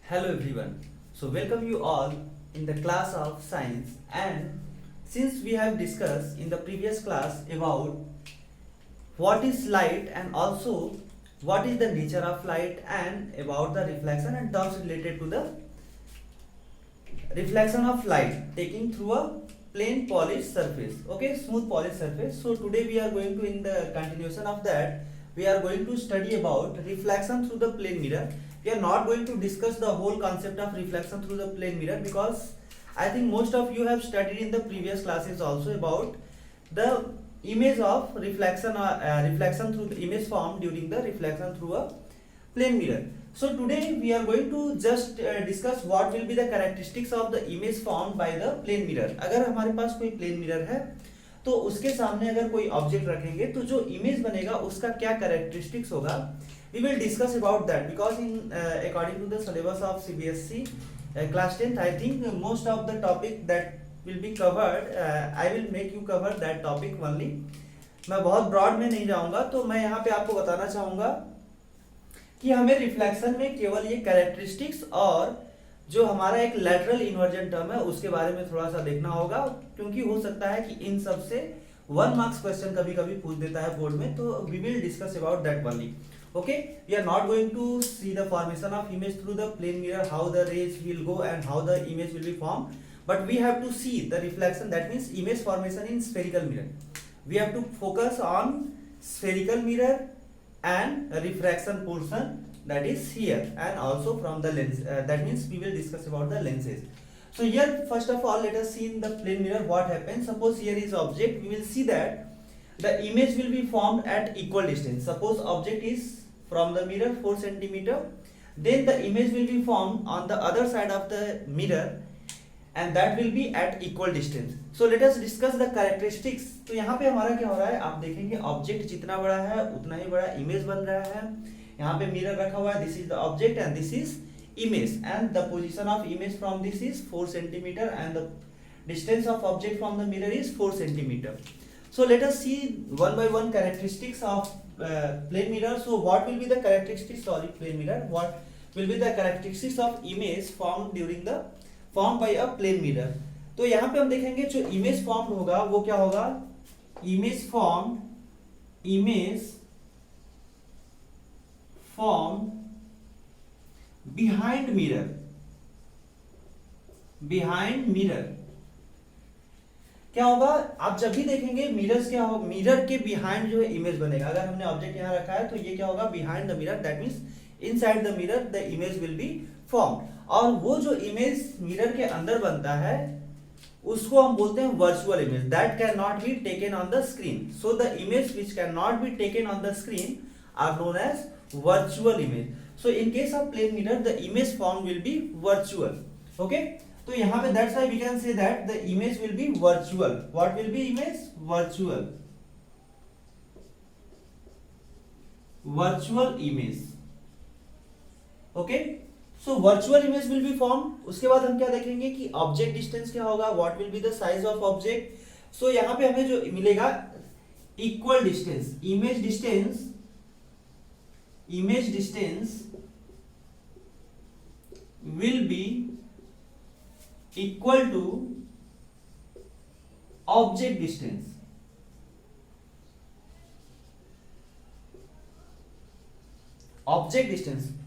Hello everyone. So welcome you all in the class of science, and since we have discussed in the previous class about what is light and also what is the nature of light and about the reflection and terms related to the reflection of light taking through a plain polished surface, okay, smooth polished surface. So today we are going to, in the continuation of that, we are going to study about reflection through the plane mirror. We are not going to discuss the whole concept of reflection through the plane mirror because I think most of you have studied in the previous classes also about the image of reflection through the image formed during the reflection through a plane mirror. So today we are going to just discuss what will be the characteristics of the image formed by the plane mirror. अगर हमारे पास कोई plane mirror है तो उसके सामने अगर कोई object रखेंगे तो जो इमेज बनेगा उसका क्या कैरेक्टरिस्टिक्स होगा, we will discuss about that because in according to the syllabus of CBSE class 10th, I think most of the topic that will be covered, I will make you cover that topic only. मैं बहुत broad में नहीं जाऊंगा, तो मैं यहाँ पे आपको बताना चाहूंगा कि हमें रिफ्लेक्शन में केवल ये कैरेक्टरिस्टिक्स और जो हमारा एक लैटरल इन्वर्जन टर्म है उसके बारे में थोड़ा सा देखना होगा, क्योंकि हो सकता है कि इन सब से 1 मार्क्स क्वेश्चन कभी कभी पूछ देता है बोर्ड में, तो we will discuss about that only. Okay, we are not going to see the formation of image through the plane mirror, how the rays will go and how the image will be formed, but we have to see the reflection, that means image formation in spherical mirror. We have to focus on spherical mirror and refraction portion, that is here, and also from the lens, that means we will discuss about the lenses. So here first of all let us see in the plane mirror what happens. Suppose here is object, we will see that the image will be formed at equal distance. Suppose object is from the mirror 4 centimeter, then the image will be formed on the other side of the mirror and that will be at equal distance. So let us discuss the characteristics. तो यहाँ पे हमारा क्या हो रहा है, आप देखेंगे ऑब्जेक्ट जितना बड़ा है उतना ही बड़ा इमेज बन रहा है. यहाँ पे मिरर रखा हुआ है, this is the object and this is image, and the position of image from this is 4 centimeter and the distance of object from the mirror is 4 centimeter. So let us see one by one characteristics of plane mirror. So what will be the characteristics, sorry, plane mirror, what will be the characteristics of image formed by a plane mirror. तो यहाँ पे हम देखेंगे जो image formed होगा वो क्या होगा, image formed behind mirror. क्या होगा, आप जब भी देखेंगे मिरर्स क्या होगा, मिरर के बिहाइंड जो है इमेज बनेगा. अगर हमने ऑब्जेक्ट यहाँ रखा है तो ये क्या होगा, behind the mirror, that means inside the mirror the image will be formed. और वो जो इमेज मिरर के अंदर बनता है उसको हम बोलते हैं virtual image, that can not be taken on the screen. So the image which can not be taken on the screen are known as virtual image. So in case of plane mirror, the image formed will be virtual. Okay, तो यहाँ पे that's why we can say that the image will be virtual. What will be image? Virtual image. Okay, so virtual image will be formed. उसके बाद हम क्या देखेंगे कि object distance क्या होगा, what will be the size of object. So यहाँ पे हमें जो मिलेगा equal distance, image distance will be equal to object distance.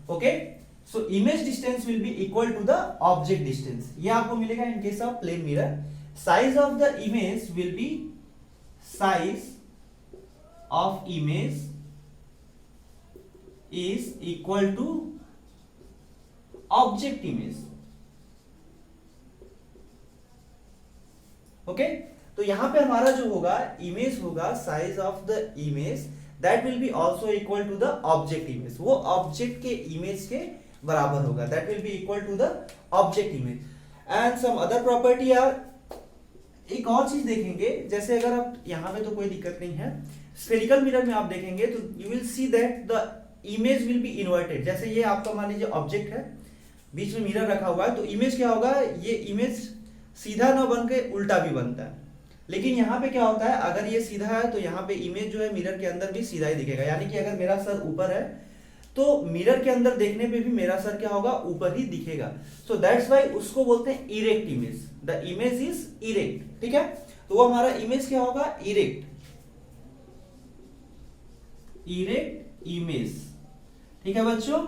Okay, so image distance will be equal to the object distance. ये आपको मिलेगा in case of plane mirror. Size of the image will be is equal to object image. Okay, तो यहां पे हमारा जो होगा image होगा, size of the image that will be also equal to the object image. वो object के image के बराबर होगा, that will be equal to the object image. And some other property are, एक और चीज देखेंगे, जैसे अगर आप यहाँ पे तो कोई दिक्कत नहीं है, स्फेरिकल मिरर में आप देखेंगे तो you will see that the image will B inverted. जैसे ये आपका मान लीजिए ऑब्जेक्ट है, बीच में मिरर रखा हुआ है, तो इमेज क्या होगा, ये इमेज सीधा ना बन के उल्टा भी बनता है. लेकिन यहाँ पे क्या होता है, अगर ये सीधा है तो यहाँ पे इमेज जो है मिरर के अंदर भी सीधा ही दिखेगा. यानी कि अगर मेरा सर ऊपर है तो मिरर के अंदर देखने पे भी मेरा सर क्या होगा, ऊपर ही दिखेगा। सो दैट्स वाई उसको बोलते हैं erect image, the image is erect, ठीक है। तो वो हमारा इमेज क्या होगा, इरेक्ट, इरेक्ट इमेज, ठीक है बच्चों।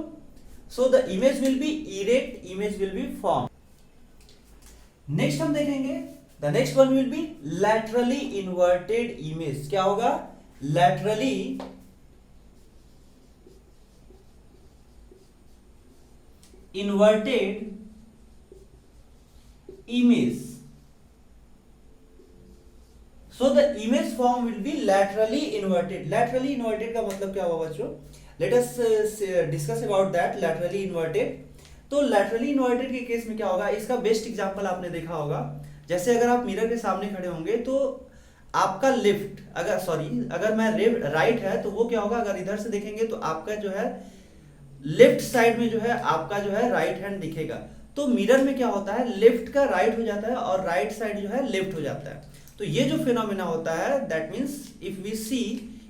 सो the image will B erect, image will be form. Next हम देखेंगे, the next one will be laterally inverted image. क्या होगा, laterally inverted image. So the image form will be laterally inverted. Laterally inverted का मतलब क्या हुआ बच्चों, let us discuss about that laterally inverted. तो laterally inverted के केस में क्या होगा, इसका बेस्ट एग्जांपल आपने देखा होगा, जैसे अगर आप मिरर के सामने खड़े होंगे तो आपका लेफ्ट, अगर मैं राइट है तो वो क्या होगा, अगर इधर से देखेंगे तो आपका जो है लेफ्ट साइड में जो है आपका जो है राइट हैंड दिखेगा। तो मिरर में क्या होता है, लेफ्ट का राइट हो जाता है और राइट साइड जो है लेफ्ट हो जाता है। तो ये जो फिनोमेना होता है, that means if we see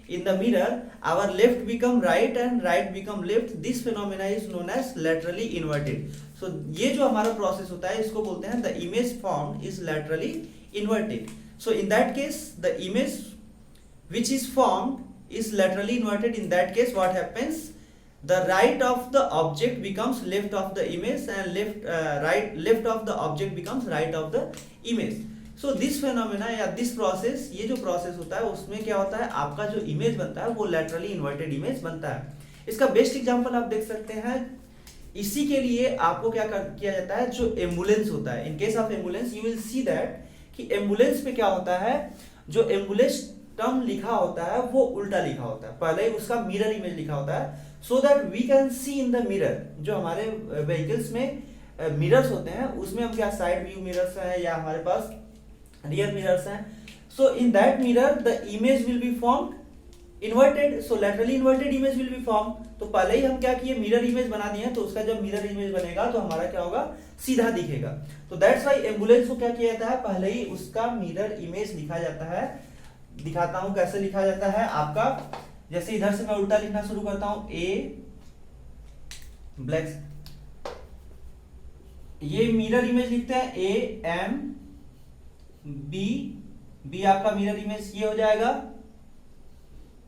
in the mirror our left become right and right become left, this phenomena is known as laterally inverted. So ये जो हमारा प्रोसेस होता है इसको बोलते हैं the image form is laterally inverted. So in that case the image which is formed is laterally inverted. In that case what happens, the right of the object becomes left of the image and left of the object becomes right of the image. So this phenomena या this process, ये जो process होता है उसमें क्या होता है, आपका जो image बनता है वो laterally inverted image बनता है। इसका बेस्ट एग्जांपल आप देख सकते हैं, इसी के लिए आपको क्या किया जाता है, जो एम्बुलेंस होता है, in case of ambulance you will see that कि एम्बुलेंस पे क्या होता है, जो एम्बुलेंस टर्म लिखा होता है वो उल्टा लिखा होता है, पहले ही उसका मिरर इमेज लिखा होता है, so that we can see in the mirror. जो हमारे व्हीकल्स में मिरर्स होते हैं उसमें हम क्या साइड व्यू मिरर्स हैं या हमारे पास रियर मिरर्स हैं, so in that mirror the image will be formed inverted, so laterally inverted image will be form. तो पहले ही हम क्या किए, मिरर इमेज बना दिए, तो उसका जब मिरर इमेज बनेगा तो हमारा क्या होगा, सीधा दिखेगा। तो दैट्स व्हाई एम्बुलेंस को क्या किया जाता है, पहले ही उसका मिरर इमेज लिखा जाता है। दिखाता हूं कैसे लिखा जाता है आपका, जैसे इधर से मैं उल्टा लिखना शुरू करता हूं, ए ब्लैक, ये मिरर इमेज लिखते हैं ए एम बी, बी आपका मिरर इमेज ये हो जाएगा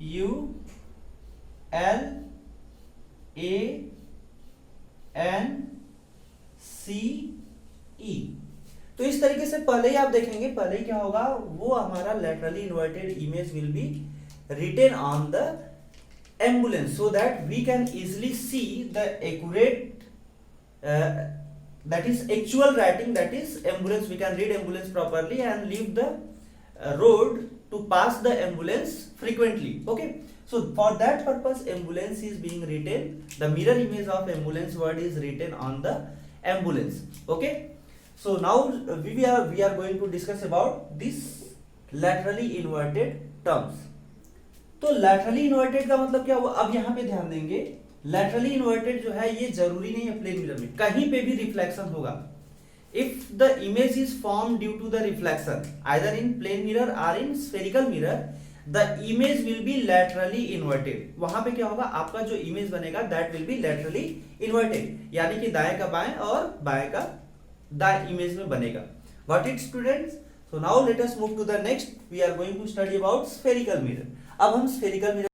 U L A N C E. तो इस तरीके से पहले ही आप देखेंगे, पहले ही क्या होगा, वो हमारा laterally inverted image will B written on the ambulance so that we can easily see the accurate that is actual writing, that is ambulance, we can read ambulance properly and leave the road to pass the ambulance frequently. Okay, so for that purpose ambulance is being written, the mirror image of ambulance word is written on the ambulance. Okay, so now we are going to discuss about this laterally inverted terms. तो laterally inverted का मतलब क्या हुआ, अब यहाँ पे ध्यान देंगे, लैटरली इन्वर्टेड जो है ये जरूरी नहीं है प्लेन मिरर में, कहीं पे भी रिफ्लेक्शन होगा। If the image is form due to the reflection either in plane mirror और in spherical mirror, the image will be laterally inverted. वहां पे क्या होगा, आपका जो इमेज बनेगा that will be laterally inverted, यानी कि दाएं का बाएं और बाएं का दाएं इमेज में बनेगा। What it students, so now let us move to the next, we are going to study about spherical mirror. अब हम spherical mirror